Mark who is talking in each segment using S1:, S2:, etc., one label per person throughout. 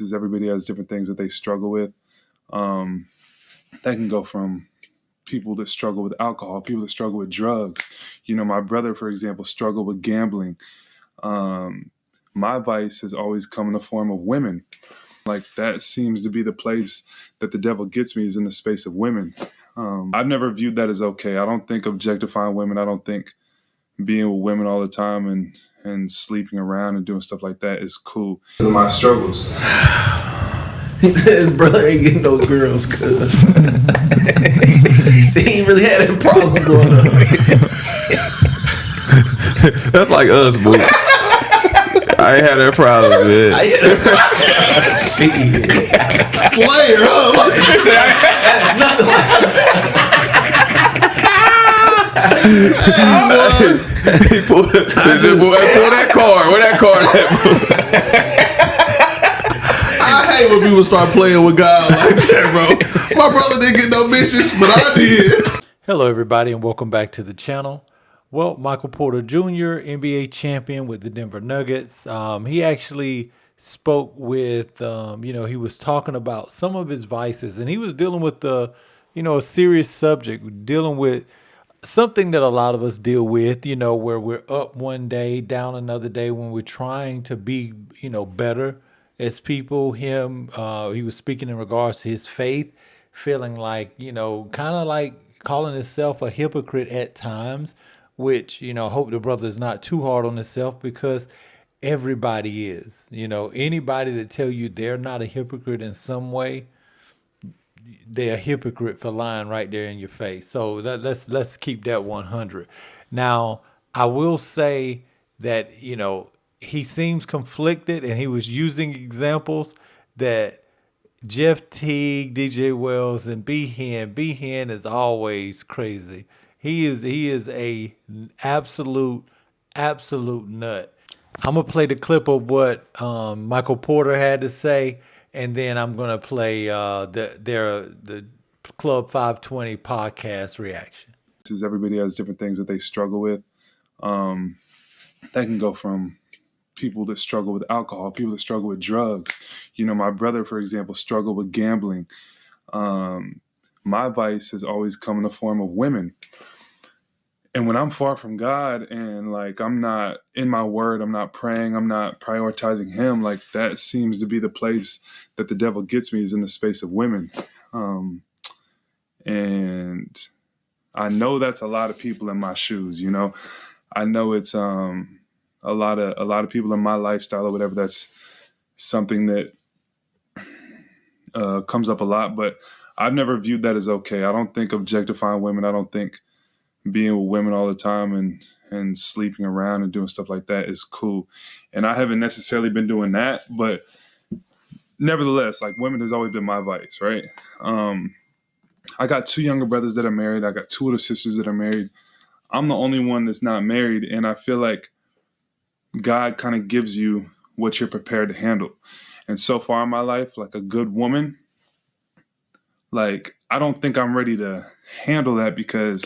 S1: Everybody has different things that they struggle with. That can go from people that struggle with alcohol, people that struggle with drugs. My brother, for example, struggled with gambling. My vice has always come in the form of women. Like, that seems to be the place that the devil gets me, is in the space of women. I've never viewed that as okay. I don't think objectifying women, I don't think being with women all the time and sleeping around and doing stuff like that is cool. Those are my struggles.
S2: He said his brother ain't getting no girls, cuz. See, he ain't really had that problem going on.
S3: That's like us, boo. I ain't had that problem, man.
S2: I had that problem.
S4: Slayer, huh?
S2: Nothing like
S3: He pulled that card. Where that card at?
S4: I hate when people start playing with God like that, bro. My brother didn't get no bitches, but I did.
S5: Hello, everybody, and welcome back to the channel. Well, Michael Porter Jr., NBA champion with the Denver Nuggets. He actually spoke with, he was talking about some of his vices, and he was dealing with a serious subject, dealing with something that a lot of us deal with, where we're up one day, down another day, when we're trying to be, better as people. He was speaking in regards to his faith, feeling like, kind of like calling himself a hypocrite at times, which, hope the brother is not too hard on himself, because everybody is. Anybody that tell you they're not a hypocrite in some way, they're a hypocrite for lying right there in your face. So let's keep that 100. Now, I will say that, he seems conflicted, and he was using examples that Jeff Teague, DJ Wells, and B-Hen is always crazy. He is a absolute nut. I'm gonna play the clip of what Michael Porter had to say, and then I'm gonna play the Club 520 podcast reaction.
S1: Everybody has different things that they struggle with. That can go from people that struggle with alcohol, people that struggle with drugs. My brother, for example, struggled with gambling. My vice has always come in the form of women. And when I'm far from God and like I'm not in my word, I'm not praying, I'm not prioritizing him, like that seems to be the place that the devil gets me, is in the space of women. And I know that's a lot of people in my shoes, I know it's a lot of people in my lifestyle or whatever. That's something that comes up a lot, but I've never viewed that as okay. I don't think objectifying women, I don't think being with women all the time and sleeping around and doing stuff like that is cool. And I haven't necessarily been doing that, but nevertheless, like, women has always been my vice, right? I got two younger brothers that are married. I got two older sisters that are married. I'm the only one that's not married, and I feel like God kind of gives you what you're prepared to handle. And so far in my life, like, a good woman, like, I don't think I'm ready to handle that, because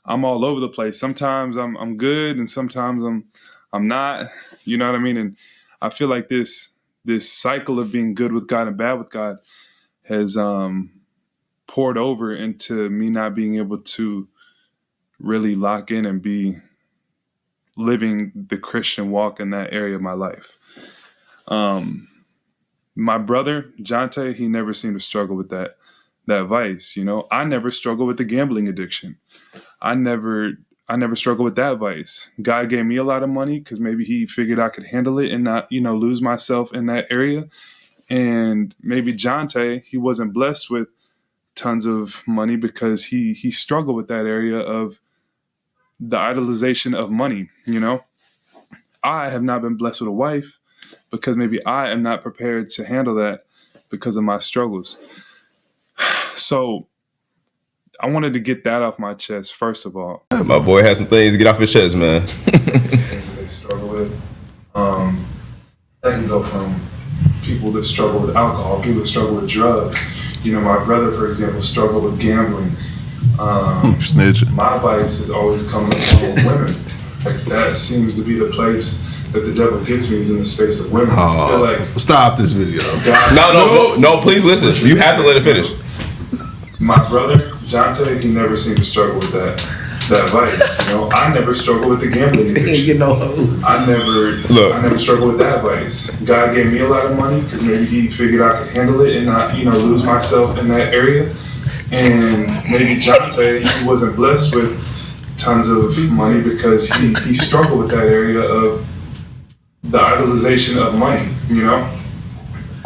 S1: I'm all over the place. Sometimes I'm good, and sometimes I'm not. You know what I mean? And I feel like this cycle of being good with God and bad with God has poured over into me not being able to really lock in and be living the Christian walk in that area of my life. My brother, Jonte, he never seemed to struggle with that vice. I never struggled with the gambling addiction. I never struggled with that vice. God gave me a lot of money because maybe he figured I could handle it and not, lose myself in that area. And maybe Jonte, he wasn't blessed with tons of money because he struggled with that area of the idolization of money. I have not been blessed with a wife because maybe I am not prepared to handle that because of my struggles. So I wanted to get that off my chest, first of all.
S3: My boy has some things to get off his chest, man.
S1: They struggle with. That can go from people that struggle with alcohol, people that struggle with drugs. My brother, for example, struggled with gambling.
S4: Snitching.
S1: My vice has always come in the form of women. Like, that seems to be the place that the devil gets me is in the space of women. I feel like
S4: Stop this video.
S1: God,
S3: No, please listen. You have to let it finish.
S1: my brother, Jonte, he never seemed to struggle with that vice. You know, I never struggled with the gambling addiction.
S2: You know, hoes.
S1: I never struggled with that vice. God gave me a lot of money because maybe he figured I could handle it and not, you know, lose myself in that area. And maybe Jonte, he wasn't blessed with tons of money because he struggled with that area of the idolization of money, you know?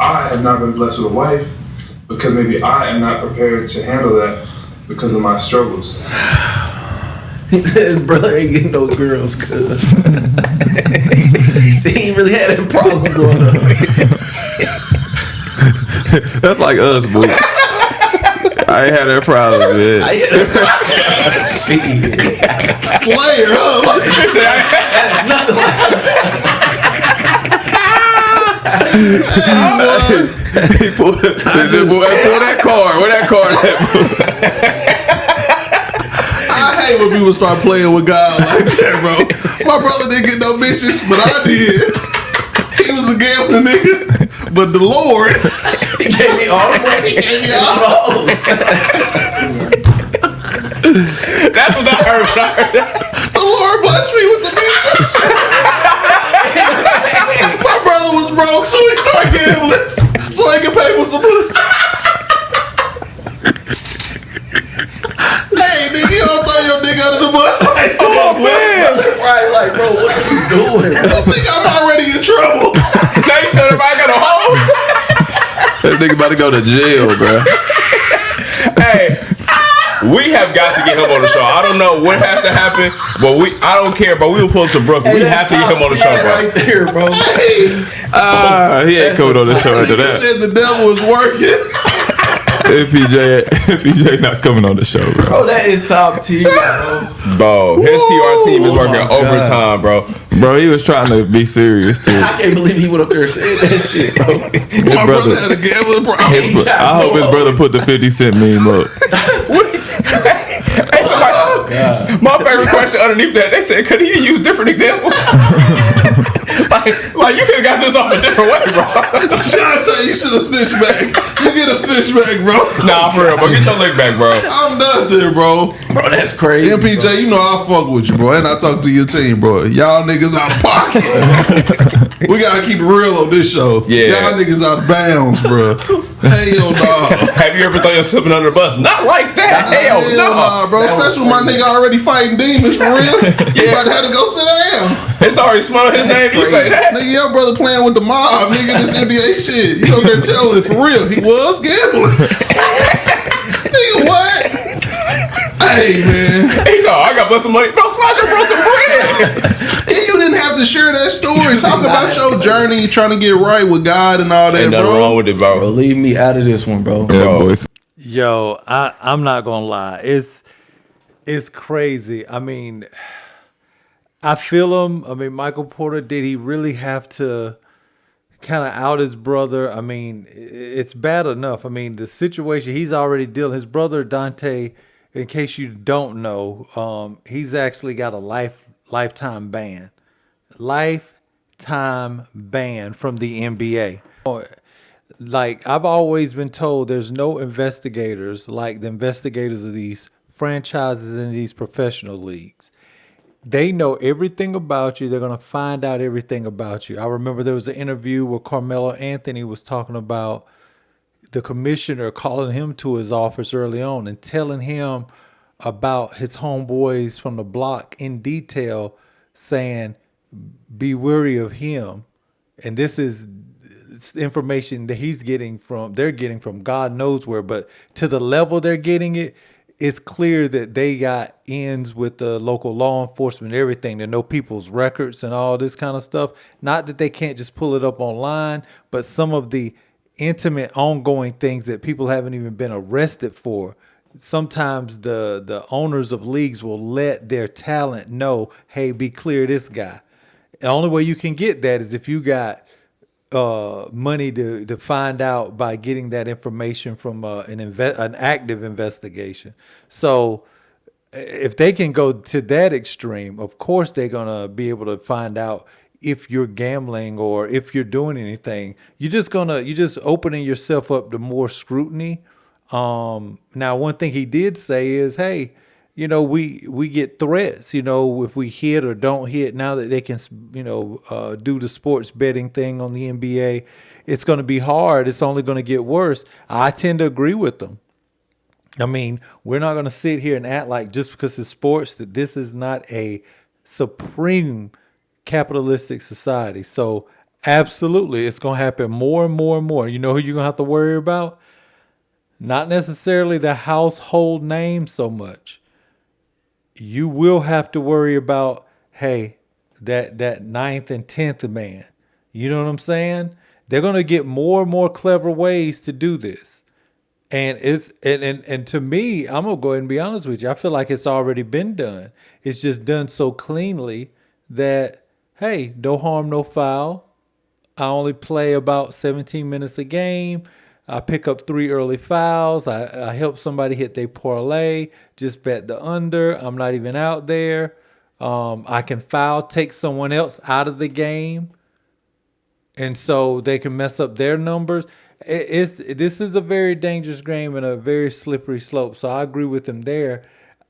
S1: I have not been blessed with a wife because maybe I am not prepared to handle that because of my struggles.
S2: He said his brother ain't getting no girls, cuz. See, he really had that problem going on.
S3: That's like us, boo. I ain't had that problem, man.
S2: I had that problem.
S4: Slayer, huh?
S2: Nothing like
S3: He pulled that card. Where that card at?
S4: I hate when people start playing with God like that, bro. My brother didn't get no bitches, but I did. He was a gambling nigga, but the Lord,
S2: He gave me all the money. He gave me all the hoes.
S3: That's what I heard.
S4: the Lord blessed me with the bitches. My brother was broke, so he started gambling, so he could pay for some pussy. Hey, nigga, you don't throw your nigga under the bus like that.
S3: Oh, man.
S2: Right, like, bro, what are you doing,
S4: I
S2: bro?
S4: think I'm already in trouble.
S3: Now you said everybody got a hole. That nigga about to go to jail, bro. Hey, we have got to get him on the show. I don't know what has to happen, but I don't care, but we will pull up to Brooklyn. We have to get him on the show, bro.
S2: Right there, bro.
S4: Hey,
S3: He ain't coming on the show after
S4: nigga
S3: that.
S4: said the devil is working.
S3: FPJ not coming on the show, bro.
S2: Bro, that is top tier, bro.
S3: Bro, his PR team is working
S2: my God.
S3: overtime, bro. Bro, he was trying to be serious too.
S2: I can't believe he went up there and said that shit, bro.
S4: My brother had a gambling problem.
S3: I hope his brother put the 50 Cent meme up.
S4: What is
S3: Hey, somebody, my favorite question underneath that, they said, could he use different examples? like you could have got this off a different way, bro.
S4: Jonte, you should have snitched back. You get a snitch back, bro.
S3: Nah, for real, but get your lick back, bro.
S4: I'm done there, bro.
S2: Bro, that's crazy.
S4: MPJ, you know I fuck with you, bro, and I talk to your team, bro. Y'all niggas out of pocket. We gotta keep it real on this show.
S3: Yeah.
S4: Y'all niggas out of bounds, bro. Hell no.
S3: Have you ever thrown yourself under the bus? Not like that. Hell no.
S4: Nah, bro. Especially when my nigga already fighting demons for real. He about to have to go sit down.
S3: It's already smelled his name. You say that?
S4: Nigga, your brother playing with the mob. Nigga, this NBA shit. You know they're telling it for real. He was gambling. Nigga, what? Hey, man.
S3: He's all, I got blessed some money. Bro, slide your bro some bread.
S4: And you didn't have to share that story. Talk about your journey, trying to get right with God and all that,
S3: Ain't nothing
S4: bro.
S3: wrong with it, bro.
S2: Bro, leave me out of this one, bro.
S3: Bro, it's
S5: Yo, I'm not gonna lie. It's crazy. I mean, I feel him. I mean, Michael Porter, did he really have to kind of out his brother? I mean, it's bad enough. I mean, the situation he's already dealing. His brother Dante, in case you don't know, he's actually got a lifetime ban from the NBA. Like, I've always been told, there's no investigators like the investigators of these franchises in these professional leagues. They know everything about you. They're going to find out everything about you. I remember there was an interview where Carmelo Anthony was talking about the commissioner calling him to his office early on and telling him about his homeboys from the block in detail, saying, be wary of him. And this is information that they're getting from God knows where, but to the level they're getting it, it's clear that they got ends with the local law enforcement and everything to know people's records and all this kind of stuff. Not that they can't just pull it up online, but some of the intimate ongoing things that people haven't even been arrested for. Sometimes the owners of leagues will let their talent know, hey, be clear of this guy. The only way you can get that is if you got money to find out by getting that information from an active investigation. So if they can go to that extreme, of course they're gonna be able to find out if you're gambling or if you're doing anything. You're just opening yourself up to more scrutiny. Now, one thing he did say is, hey, we get threats, if we hit or don't hit. Now that they can, do the sports betting thing on the NBA, it's going to be hard. It's only going to get worse. I tend to agree with them. I mean, we're not going to sit here and act like just because it's sports that this is not a supreme capitalistic society. So absolutely, it's going to happen more and more and more. You know who you're going to have to worry about? Not necessarily the household name so much. You will have to worry about, hey, that ninth and 10th man. You know what I'm saying? They're going to get more and more clever ways to do this. And and to me, I'm gonna go ahead and be honest with you. I feel like it's already been done. It's just done so cleanly that, hey, no harm, no foul. I only play about 17 minutes a game. I pick up 3 early fouls. I help somebody hit their parlay. Just bet the under. I'm not even out there. I can foul, take someone else out of the game, and so they can mess up their numbers. This is a very dangerous game and a very slippery slope. So I agree with him there,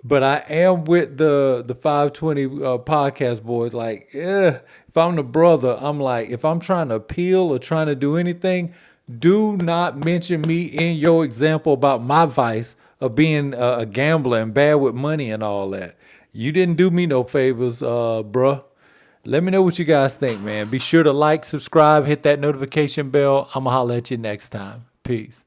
S5: but I am with the 520 podcast boys. Like, if I'm the brother, I'm like, if I'm trying to appeal or trying to do anything, do not mention me in your example about my vice of being a gambler and bad with money and all that. You didn't do me no favors, bruh. Let me know what you guys think, man. Be sure to like, subscribe, hit that notification bell. I'm going to holler at you next time. Peace.